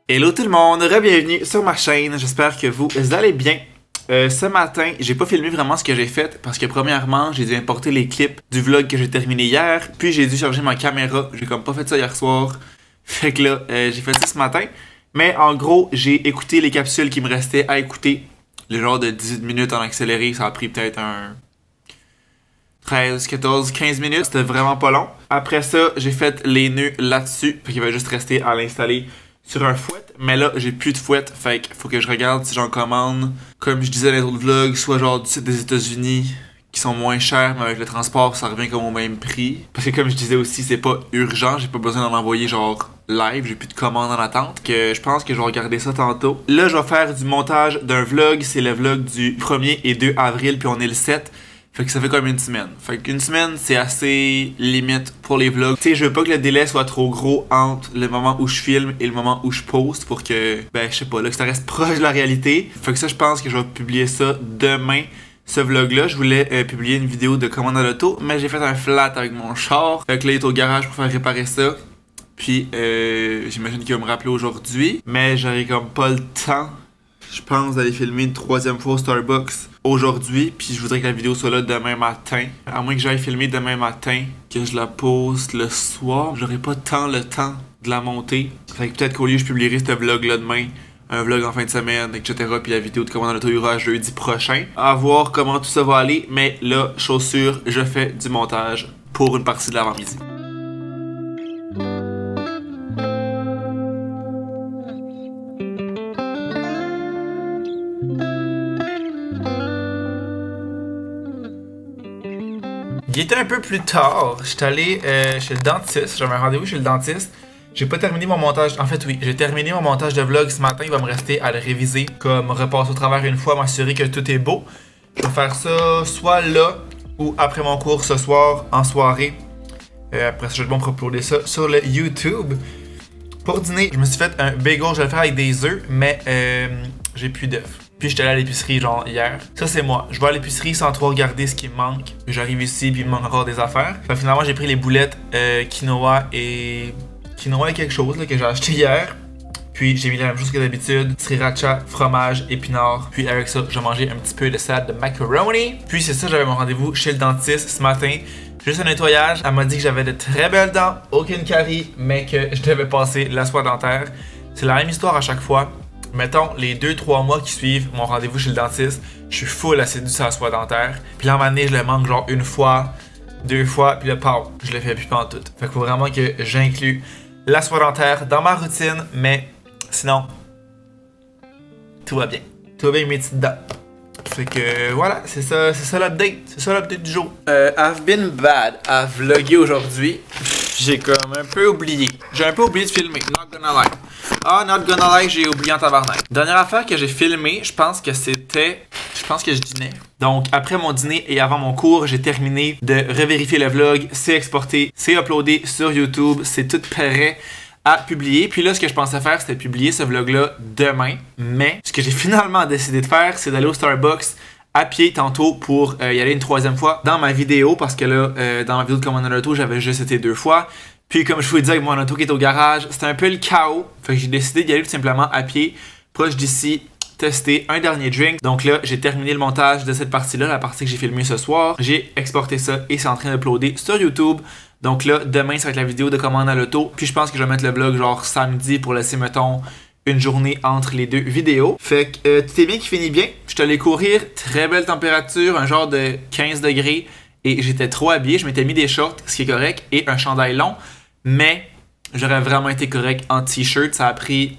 Hello tout le monde, bienvenue sur ma chaîne, j'espère que vous allez bien. Ce matin, j'ai pas filmé vraiment ce que j'ai fait parce que premièrement, j'ai dû importer les clips du vlog que j'ai terminé hier, puis j'ai dû charger ma caméra, j'ai comme pas fait ça hier soir. Fait que là, j'ai fait ça ce matin. Mais en gros, j'ai écouté les capsules qui me restaient à écouter. Le genre de 18 minutes en accéléré, ça a pris peut-être un 13, 14, 15 minutes, c'était vraiment pas long. Après ça, j'ai fait les nœuds là-dessus, fait qu'il va juste rester à l'installer sur un fouet, mais là j'ai plus de fouet, fait qu'il faut que je regarde si j'en commande, comme je disais dans les autres vlogs, soit genre du site des États-Unis qui sont moins chers, mais avec le transport ça revient comme au même prix. Parce que comme je disais aussi, c'est pas urgent, j'ai pas besoin d'en envoyer genre live, j'ai plus de commandes en attente, que je pense que je vais regarder ça tantôt. Là je vais faire du montage d'un vlog, c'est le vlog du 1er et 2 avril, puis on est le 7. Fait que ça fait comme une semaine. Fait qu'une semaine, c'est assez limite pour les vlogs. Tu sais, je veux pas que le délai soit trop gros entre le moment où je filme et le moment où je poste pour que, ben, je sais pas, là, que ça reste proche de la réalité. Fait que ça, je pense que je vais publier ça demain, ce vlog-là. Je voulais publier une vidéo de commande à l'auto, mais j'ai fait un flat avec mon char. Fait que là, il est au garage pour faire réparer ça. Puis, j'imagine qu'il va me rappeler aujourd'hui. Mais j'aurai comme pas le temps, je pense, d'aller filmer une troisième fois au Starbucks aujourd'hui, puis je voudrais que la vidéo soit là demain matin. À moins que j'aille filmer demain matin, que je la poste le soir, j'aurai pas tant le temps de la monter. Fait que peut-être qu'au lieu je publierai ce vlog-là demain, un vlog en fin de semaine, etc. Puis la vidéo de commande à l'auto il y aura jeudi prochain. À voir comment tout ça va aller, mais là, chose sûre, je fais du montage pour une partie de l'avant-midi. Il était un peu plus tard, j'étais allé chez le dentiste, j'avais un rendez-vous chez le dentiste. J'ai pas terminé mon montage, en fait oui, j'ai terminé mon montage de vlog ce matin, il va me rester à le réviser, comme repasser au travers une fois, m'assurer que tout est beau. Je vais faire ça soit là ou après mon cours ce soir, en soirée. Après ça, je vais bon pour uploader ça sur le YouTube. Pour dîner, je me suis fait un bagel, je vais le faire avec des œufs, mais j'ai plus d'œufs. Puis j'étais allé à l'épicerie genre hier. Ça c'est moi. Je vais à l'épicerie sans trop regarder ce qui me manque. J'arrive ici puis il me manque encore des affaires. Fait, finalement j'ai pris les boulettes quinoa et quelque chose là, que j'ai acheté hier. Puis j'ai mis la même chose que d'habitude. Sriracha, fromage, épinards. Puis avec ça, j'ai mangé un petit peu de salade de macaroni. Puis c'est ça, j'avais mon rendez-vous chez le dentiste ce matin. Juste un nettoyage. Elle m'a dit que j'avais de très belles dents, aucune carie, mais que je devais passer la soie dentaire. C'est la même histoire à chaque fois. Mettons, les 2-3 mois qui suivent mon rendez-vous chez le dentiste, je suis full assidu sur la soie dentaire. Puis là, à un moment donné, je le manque genre une fois, 2 fois, puis là, paf, je le fais plus pantoute. Fait qu'il faut vraiment que j'inclue la soie dentaire dans ma routine, mais sinon, tout va bien. Tout va bien avec mes petites dents. Fait que voilà, c'est ça l'update. C'est ça l'update du jour. I've been bad à vlogger aujourd'hui. J'ai comme un peu oublié. J'ai un peu oublié de filmer, not gonna lie. Ah, not gonna lie, j'ai oublié en tabarnak. Dernière affaire que j'ai filmée, je pense que je dînais. Donc, après mon dîner et avant mon cours, j'ai terminé de revérifier le vlog. C'est exporté, c'est uploadé sur YouTube, c'est tout prêt à publier. Puis là, ce que je pensais faire, c'était publier ce vlog-là demain. Mais ce que j'ai finalement décidé de faire, c'est d'aller au Starbucks à pied tantôt pour y aller une troisième fois dans ma vidéo. Parce que là, dans ma vidéo de commande à l'auto, j'avais juste été 2 fois. Puis comme je vous l'ai dit avec mon auto qui est au garage, c'était un peu le chaos. Fait que j'ai décidé d'y aller tout simplement à pied, proche d'ici, tester un dernier drink. Donc là, j'ai terminé le montage de cette partie-là, la partie que j'ai filmée ce soir. J'ai exporté ça et c'est en train d'uploader sur YouTube. Donc là, demain, ça va être la vidéo de commande à l'auto. Puis je pense que je vais mettre le vlog genre samedi pour laisser, mettons, une journée entre les deux vidéos. Fait que tout est bien qui finit bien. Je suis allé courir, très belle température, un genre de 15 degrés. Et j'étais trop habillé, je m'étais mis des shorts, ce qui est correct, et un chandail long. Mais j'aurais vraiment été correct en t-shirt. Ça a pris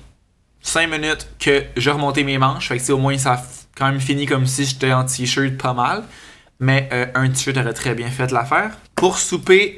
5 minutes que je remontais mes manches. Fait que au moins ça a quand même fini comme si j'étais en t-shirt pas mal. Mais un t-shirt aurait très bien fait l'affaire. Pour souper,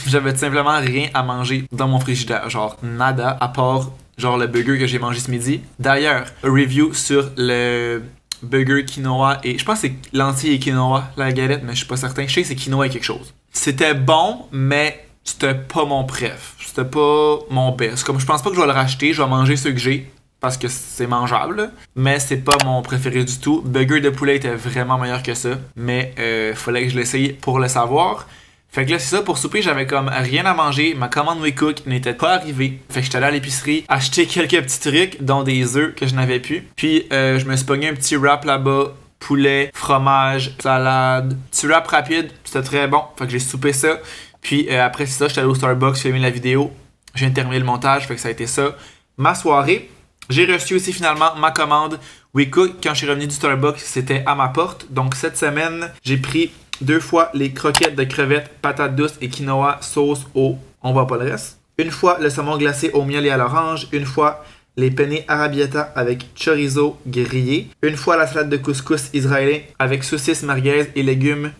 j'avais tout simplement rien à manger dans mon frigidaire. Genre nada, à part genre le burger que j'ai mangé ce midi. D'ailleurs, review sur le burger quinoa et je pense que c'est lentilles et quinoa, la galette, mais je suis pas certain. Je sais que c'est quinoa et quelque chose. C'était bon, mais c'était pas mon préf. C'était pas mon best. Comme je pense pas que je vais le racheter, je vais manger ceux que j'ai parce que c'est mangeable, mais c'est pas mon préféré du tout. Burger de poulet était vraiment meilleur que ça, mais fallait que je l'essaye pour le savoir. Fait que là, c'est ça, pour souper, j'avais comme rien à manger. Ma commande WeCook n'était pas arrivée. Fait que j'étais allé à l'épicerie acheter quelques petits trucs, dont des œufs que je n'avais plus. Puis, je me suis pogné un petit wrap là-bas. Poulet, fromage, salade. Petit wrap rapide, c'était très bon. Fait que j'ai soupé ça. Puis, après c'est ça, j'étais allé au Starbucks, filmer la vidéo. Je viens de terminer le montage, fait que ça a été ça. Ma soirée. J'ai reçu aussi finalement ma commande WeCook. Quand je suis revenu du Starbucks, c'était à ma porte. Donc, cette semaine, j'ai pris 2 fois les croquettes de crevettes, patates douces et quinoa sauce au on voit pas le reste. 1 fois le saumon glacé au miel et à l'orange. 1 fois les penne arrabbiata avec chorizo grillé. 1 fois la salade de couscous israélien avec saucisses merguez et légumes.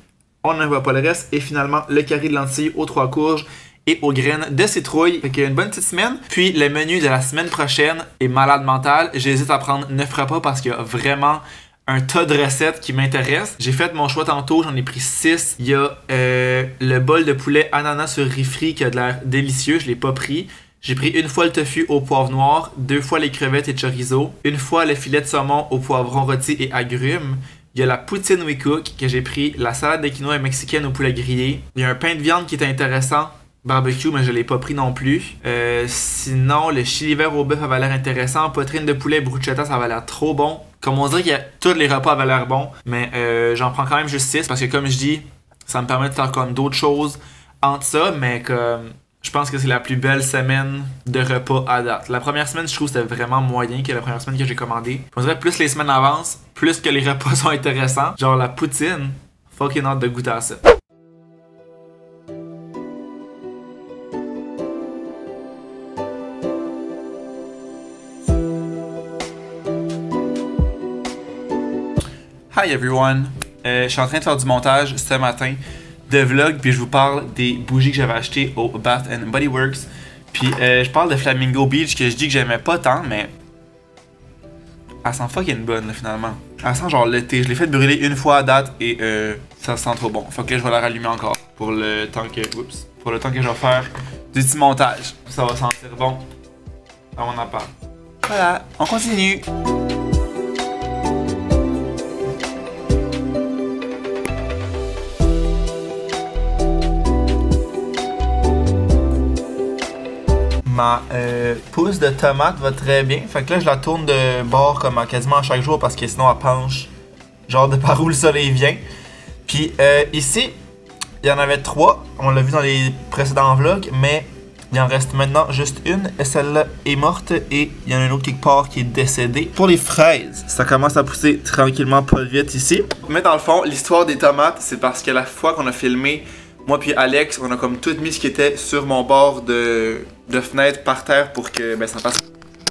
On ne voit pas le reste. Et finalement, le curry de lentilles aux 3 courges et aux graines de citrouille. Fait qu'il y a une bonne petite semaine. Puis le menu de la semaine prochaine est malade mental. J'hésite à prendre 9 repas parce qu'il y a vraiment un tas de recettes qui m'intéressent. J'ai fait mon choix tantôt, j'en ai pris 6. Il y a le bol de poulet ananas sur riz frit qui a de l'air délicieux, je l'ai pas pris. J'ai pris 1 fois le tofu au poivre noir, 2 fois les crevettes et chorizo, 1 fois le filet de saumon au poivron rôti et agrumes. Il y a la poutine WeCook que j'ai pris, la salade de quinoa mexicaine au poulet grillé. Il y a un pain de viande qui est intéressant, barbecue, mais je l'ai pas pris non plus. Sinon, le chili vert au bœuf avait l'air intéressant. Poitrine de poulet bruschetta, ça avait l'air trop bon. Comme on dirait que tous les repas avaient l'air bons, mais j'en prends quand même juste 6 parce que comme je dis, ça me permet de faire comme d'autres choses entre ça, mais comme je pense que c'est la plus belle semaine de repas à date. La première semaine, je trouve que c'était vraiment moyen que la première semaine que j'ai commandé. On dirait plus les semaines avancent, plus que les repas sont intéressants. Genre la poutine, fucking hâte de goûter à ça. Hi everyone! Je suis en train de faire du montage ce matin de vlog, puis je vous parle des bougies que j'avais achetées au Bath & Body Works. Puis je parle de Flamingo Beach que je dis que j'aimais pas tant, mais elle sent fucking bonne là, finalement. Elle sent genre l'été. Je l'ai fait brûler 1 fois à date et ça sent trop bon. Faut que je vais la rallumer encore pour le temps que, pour le temps que je vais faire du petit montage. Ça va sentir bon à mon appart. Voilà, on continue. Ma pousse de tomate va très bien. Fait que là, je la tourne de bord comme quasiment à chaque jour parce que sinon elle penche genre de par où le soleil vient. Puis ici, il y en avait 3. On l'a vu dans les précédents vlogs, mais il en reste maintenant juste une. Et celle-là est morte et il y en a une autre quelque part qui est décédée. Pour les fraises, ça commence à pousser tranquillement pas vite ici. Mais dans le fond, l'histoire des tomates, c'est parce que la fois qu'on a filmé, moi puis Alex, on a comme tout mis ce qui était sur mon bord de fenêtre par terre pour que ça fasse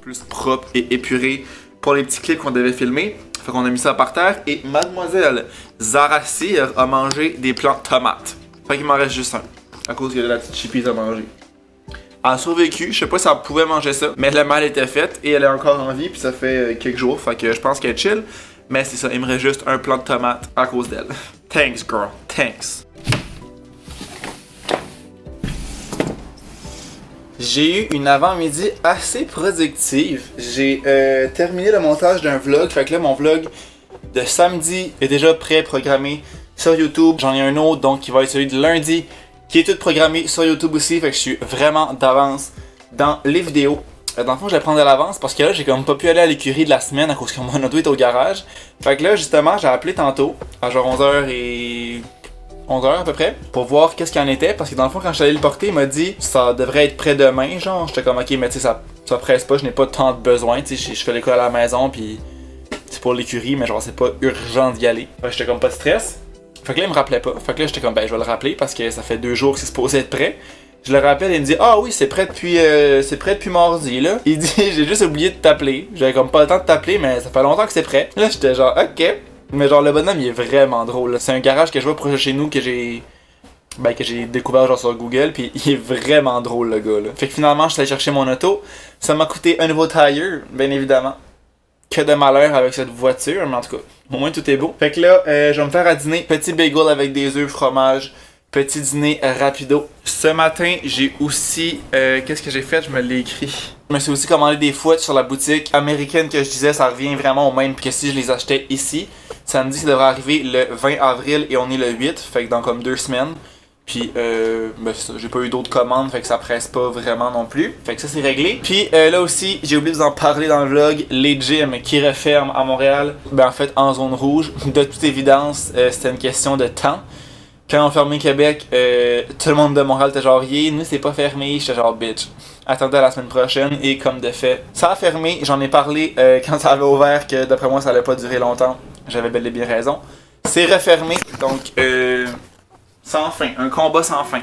plus propre et épuré pour les petits clips qu'on devait filmer. Fait qu'on a mis ça par terre et mademoiselle Zara Cyr a mangé des plants de tomates. Fait qu'il m'en reste juste un, à cause que la petite chipie a mangé. Elle a survécu, je sais pas si elle pouvait manger ça, mais le mal était fait et elle est encore en vie puis ça fait quelques jours, fait que je pense qu'elle est chill. Mais c'est ça, il me reste juste un plant de tomates à cause d'elle. Thanks girl, thanks. J'ai eu une avant-midi assez productive. J'ai terminé le montage d'un vlog. Fait que là, mon vlog de samedi est déjà pré-programmé sur YouTube. J'en ai un autre, donc qui va être celui de lundi, qui est tout programmé sur YouTube aussi. Fait que je suis vraiment d'avance dans les vidéos. Dans le fond, je vais prendre de l'avance parce que là, j'ai comme pas pu aller à l'écurie de la semaine à cause que mon auto est au garage. Fait que là, justement, j'ai appelé tantôt à genre 11h à peu près, pour voir qu'est-ce qu'il en était, parce que dans le fond quand je suis allé le porter, il m'a dit ça devrait être prêt demain, genre j'étais comme ok mais tu sais ça presse pas, je n'ai pas tant de besoin, tu sais je fais l'école à la maison puis c'est pour l'écurie mais genre c'est pas urgent d'y aller. Fait que j'étais comme pas de stress. Fait que là il me rappelait pas, fait que là j'étais comme ben je vais le rappeler parce que ça fait 2 jours que c'est supposé être prêt. Je le rappelle et il me dit ah oui c'est prêt depuis mardi là. Il dit j'ai juste oublié de t'appeler, j'avais comme pas le temps de t'appeler mais ça fait longtemps que c'est prêt. Là j'étais genre ok. Mais genre le bonhomme il est vraiment drôle. C'est un garage que je vois proche de chez nous que j'ai découvert genre sur Google puis il est vraiment drôle le gars là. Fait que finalement je suis allé chercher mon auto. Ça m'a coûté un nouveau tire, bien évidemment. Que de malheur avec cette voiture, mais en tout cas, au moins tout est beau. Fait que là, je vais me faire à dîner. Petit bagel avec des œufs, fromage. Petit dîner rapido. Ce matin, j'ai aussi... qu'est-ce que j'ai fait? Je me l'ai écrit. Je me suis aussi commandé des fouettes sur la boutique américaine que je disais, ça revient vraiment au même que si je les achetais ici. Samedi, ça devrait arriver le 20 avril et on est le 8, fait que dans comme 2 semaines. Puis, ben c'est ça, j'ai pas eu d'autres commandes, fait que ça presse pas vraiment non plus. Fait que ça, c'est réglé. Puis là aussi, j'ai oublié de vous en parler dans le vlog, les gyms qui referment à Montréal, ben en fait, en zone rouge. De toute évidence, c'était une question de temps. Quand on a fermé Québec, tout le monde de Montréal était genre, nous, c'est pas fermé. J'étais genre, bitch. Attendez à la semaine prochaine, et comme de fait, ça a fermé. J'en ai parlé quand ça avait ouvert, que d'après moi, ça allait pas durer longtemps. J'avais bel et bien raison. C'est refermé, donc sans fin, un combat sans fin.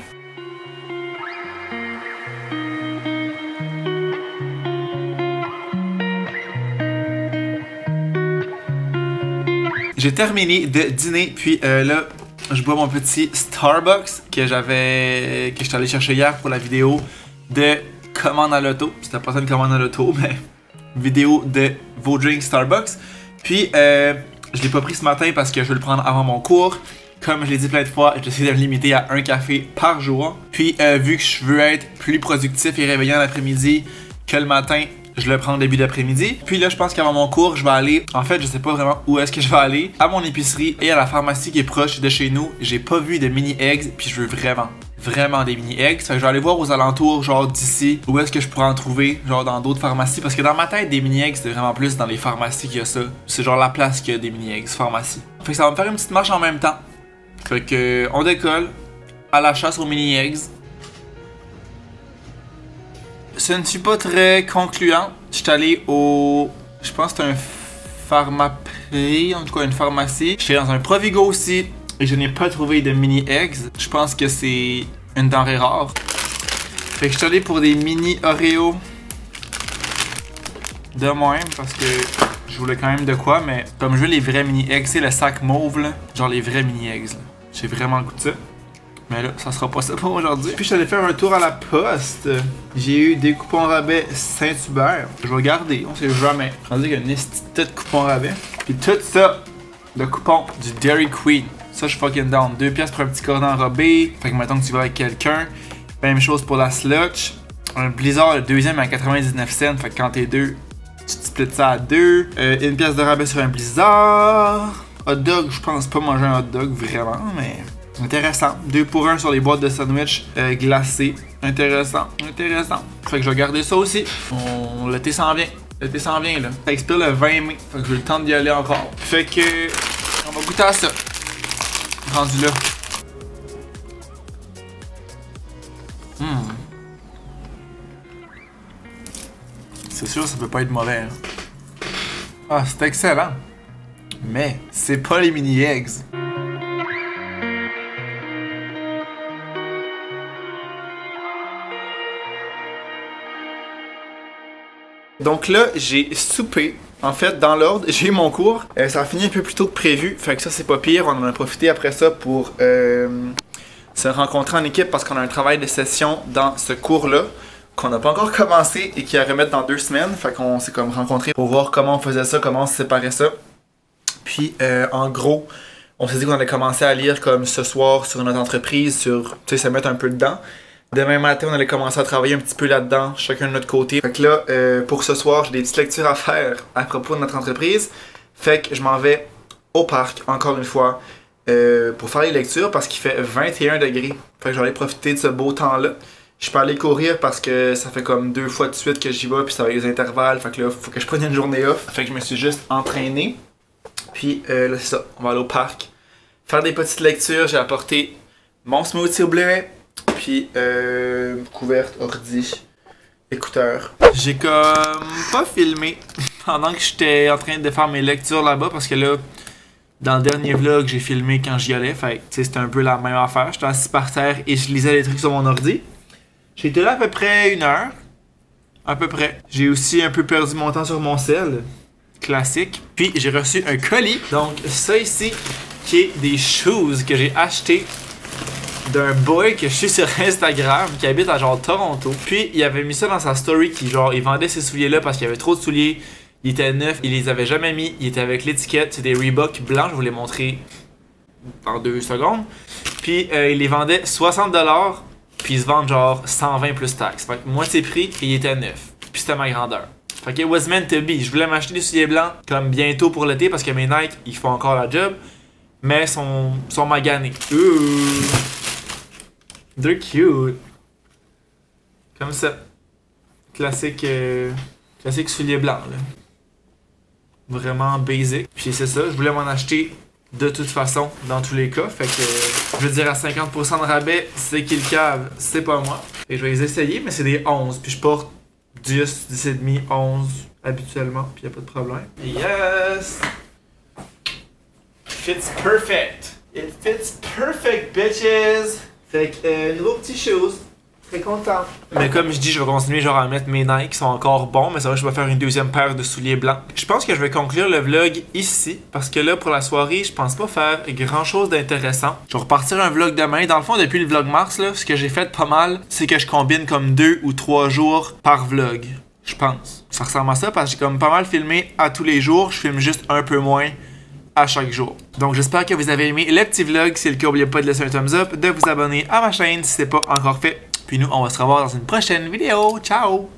J'ai terminé de dîner, puis là, je bois mon petit Starbucks que j'étais allé chercher hier pour la vidéo de commande à l'auto. C'était pas ça une commande à l'auto, mais vidéo de vos drinks Starbucks. Puis je l'ai pas pris ce matin parce que je veux le prendre avant mon cours. Comme je l'ai dit plein de fois, j'essaie de me limiter à un café par jour. Puis vu que je veux être plus productif et réveillant l'après-midi que le matin, je le prends au début d'après-midi. Puis là, je pense qu'avant mon cours, je vais aller... En fait, je sais pas vraiment où est-ce que je vais aller. À mon épicerie et à la pharmacie qui est proche de chez nous. J'ai pas vu de mini eggs, puis je veux vraiment des mini eggs. Fait que je vais aller voir aux alentours, genre d'ici, où est-ce que je pourrais en trouver, genre dans d'autres pharmacies. Parce que dans ma tête, des mini eggs, c'est vraiment plus dans les pharmacies qu'il y a ça. C'est genre la place qu'il y a des mini eggs, pharmacie. Fait que ça va me faire une petite marche en même temps. Fait que on décolle à la chasse aux mini eggs. Ce ne fut pas très concluant. J'étais allé au... Je pense que c'était un Pharmaprix, en tout cas une pharmacie. J'étais dans un Provigo aussi et je n'ai pas trouvé de mini eggs. Je pense que c'est une denrée rare. Fait que j'étais allé pour des mini Oreo de même parce que je voulais quand même de quoi, mais comme je veux les vrais mini eggs, c'est le sac mauve là, genre les vrais mini eggs. J'ai vraiment le goût de ça. Mais là, ça sera pas ça pour aujourd'hui. Puis je suis allé faire un tour à la poste. J'ai eu des coupons rabais Saint-Hubert. Je vais garder, on sait jamais. On dit qu'il y a une petite de coupons rabais. Puis tout ça, le coupon du Dairy Queen. Ça, je suis fucking down. 2 pièces pour un petit cordon enrobé. Fait que mettons que tu vas avec quelqu'un. Même chose pour la Slutch. Un Blizzard, le deuxième à 99 cents. Fait que quand t'es deux, tu te splits ça à deux. Une pièce de rabais sur un Blizzard. Hot dog, je pense pas manger un hot dog vraiment, mais... Intéressant. 2 pour 1 sur les boîtes de sandwich glacées. Intéressant. Fait que je vais garder ça aussi. L'été s'en vient. L'été s'en vient là. Ça expire le 20 mai. Fait que j'ai le temps d'y aller encore. Fait que on va goûter à ça. Rendu là. C'est sûr ça peut pas être mauvais. Hein. Ah, c'est excellent. Mais c'est pas les mini eggs. Donc là, j'ai soupé. En fait, dans l'ordre, j'ai eu mon cours. Ça a fini un peu plus tôt que prévu. Fait que ça, c'est pas pire. On en a profité après ça pour se rencontrer en équipe parce qu'on a un travail de session dans ce cours-là qu'on n'a pas encore commencé et qui a à remettre dans 2 semaines. Fait qu'on s'est comme rencontrés pour voir comment on faisait ça, comment on se séparait ça. Puis, en gros, on s'est dit qu'on allait commencer à lire comme ce soir sur notre entreprise, sur, tu sais, se mettre un peu dedans. Demain matin, on allait commencer à travailler un petit peu là-dedans, chacun de notre côté. Fait que là, pour ce soir, j'ai des petites lectures à faire à propos de notre entreprise. Fait que je m'en vais au parc, encore une fois, pour faire les lectures parce qu'il fait 21 degrés. Fait que j'allais profiter de ce beau temps-là. Je peux aller courir parce que ça fait comme 2 fois de suite que j'y vais, puis ça va avec les intervalles. Fait que là, faut que je prenne une journée off. Fait que je me suis juste entraîné. Puis là, c'est ça, on va aller au parc. Faire des petites lectures, j'ai apporté mon smoothie au bleuet. Puis couverte, ordi, écouteurs. J'ai comme pas filmé pendant que j'étais en train de faire mes lectures là-bas parce que là, dans le dernier vlog, j'ai filmé quand j'y allais. Fait que c'était un peu la même affaire. J'étais assis par terre et je lisais les trucs sur mon ordi. J'ai été là à peu près 1 heure. À peu près. J'ai aussi un peu perdu mon temps sur mon cell. Classique. Puis j'ai reçu un colis. Donc ça ici, qui est des shoes que j'ai acheté d'un boy que je suis sur Instagram qui habite à genre Toronto. Puis il avait mis ça dans sa story qui genre il vendait ces souliers là parce qu'il y avait trop de souliers. Il était neuf, il les avait jamais mis, il était avec l'étiquette, c'est des Reebok blancs, je vous les montrer en 2 secondes. Puis il les vendait 60$, puis ils se vendent genre 120 plus taxes. Fait que moitié prix et il était neuf. Puis c'était ma grandeur. Fait que it was meant to be. Je voulais m'acheter des souliers blancs comme bientôt pour l'été parce que mes Nike ils font encore la job, mais sont maganés. They're cute. Comme ça. Classique, classique soulier blanc, là. Vraiment basic. Puis c'est ça, je voulais m'en acheter de toute façon, dans tous les cas. Fait que, je veux dire, à 50% de rabais, c'est qui le cave, c'est pas moi. Et je vais les essayer, mais c'est des 11. Puis je porte 10, 10,5, 11 habituellement. Puis y a pas de problème. Yes! Fits perfect! It fits perfect, bitches! Fait que, nouveau petit shoes. Très content. Mais comme je dis, je vais continuer genre à mettre mes Nike qui sont encore bons, mais ça va, je vais faire une deuxième paire de souliers blancs. Je pense que je vais conclure le vlog ici, parce que là, pour la soirée, je pense pas faire grand chose d'intéressant. Je vais repartir un vlog demain. Dans le fond, depuis le vlog mars, là, ce que j'ai fait pas mal, c'est que je combine comme 2 ou 3 jours par vlog. Je pense. Ça ressemble à ça parce que j'ai comme pas mal filmé à tous les jours. Je filme juste un peu moins à chaque jour. Donc j'espère que vous avez aimé le petit vlog. Si c'est le cas, n'oubliez pas de laisser un thumbs up, de vous abonner à ma chaîne si c'est pas encore fait. Puis nous, on va se revoir dans une prochaine vidéo. Ciao!